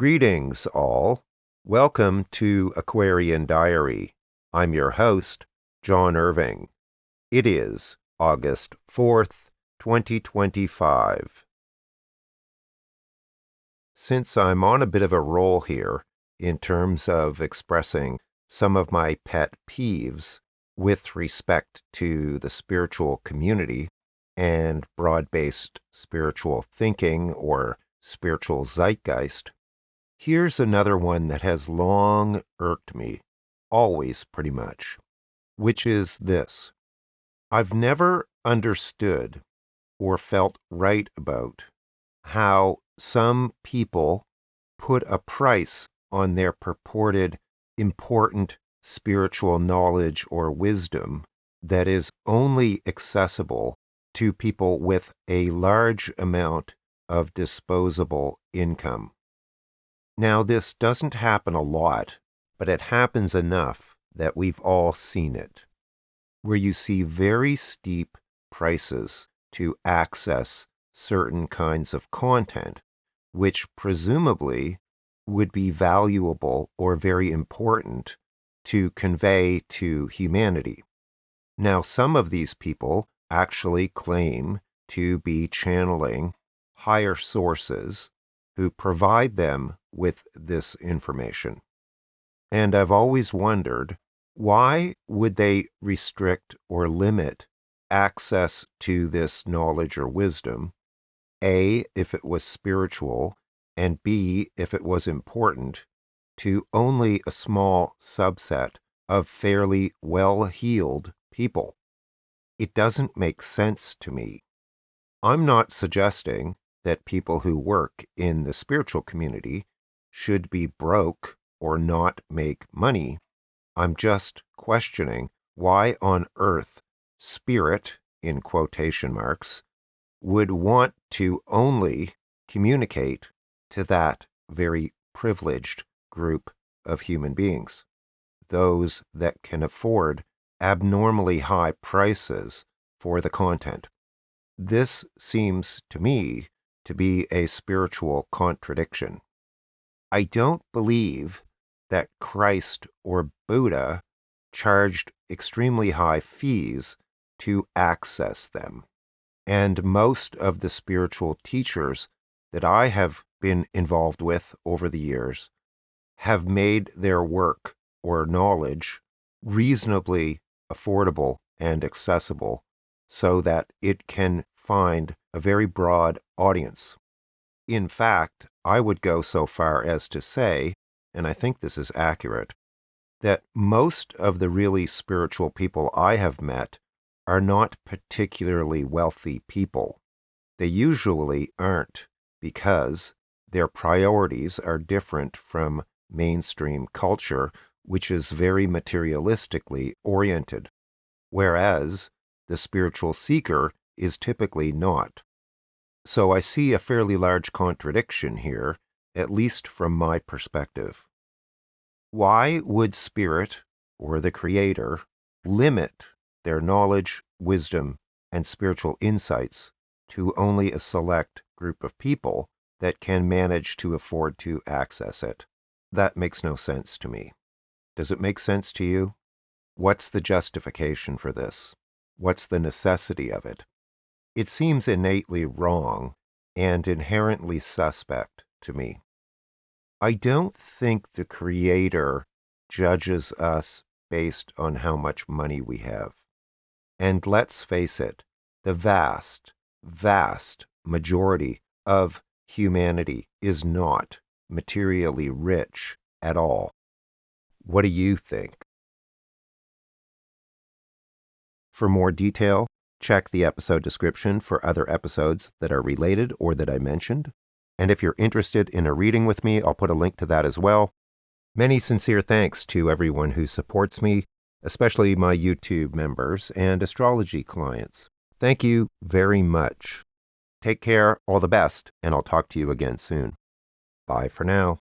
Greetings, all. Welcome to Aquarian Diary. I'm your host, John Irving. It is August 4th, 2025. Since I'm on a bit of a roll here in terms of expressing some of my pet peeves with respect to the spiritual community and broad-based spiritual thinking or spiritual zeitgeist, here's another one that has long irked me, always pretty much, which is this. I've never understood or felt right about how some people put a price on their purported important spiritual knowledge or wisdom that is only accessible to people with a large amount of disposable income. Now, this doesn't happen a lot, but it happens enough that we've all seen it, where you see very steep prices to access certain kinds of content, which presumably would be valuable or very important to convey to humanity. Now, some of these people actually claim to be channeling higher sources who provide them with this information. And I've always wondered, why would they restrict or limit access to this knowledge or wisdom? A, if it was spiritual, and B, if it was important, to only a small subset of fairly well-heeled people. It doesn't make sense to me. I'm not suggesting that people who work in the spiritual community should be broke or not make money. I'm just questioning why on earth spirit, in quotation marks, would want to only communicate to that very privileged group of human beings, those that can afford abnormally high prices for the content. This seems to me to be a spiritual contradiction. I don't believe that Christ or Buddha charged extremely high fees to access them. And most of the spiritual teachers that I have been involved with over the years have made their work or knowledge reasonably affordable and accessible so that it can find a very broad audience. In fact, I would go so far as to say, and I think this is accurate, that most of the really spiritual people I have met are not particularly wealthy people. They usually aren't because their priorities are different from mainstream culture, which is very materialistically oriented, whereas the spiritual seeker is typically not. So I see a fairly large contradiction here, at least from my perspective. Why would Spirit, or the Creator, limit their knowledge, wisdom, and spiritual insights to only a select group of people that can manage to afford to access it? That makes no sense to me. Does it make sense to you? What's the justification for this? What's the necessity of it? It seems innately wrong and inherently suspect to me. I don't think the Creator judges us based on how much money we have. And let's face it, the vast, vast majority of humanity is not materially rich at all. What do you think? For more detail, check the episode description for other episodes that are related or that I mentioned. And if you're interested in a reading with me, I'll put a link to that as well. Many sincere thanks to everyone who supports me, especially my YouTube members and astrology clients. Thank you very much. Take care, all the best, and I'll talk to you again soon. Bye for now.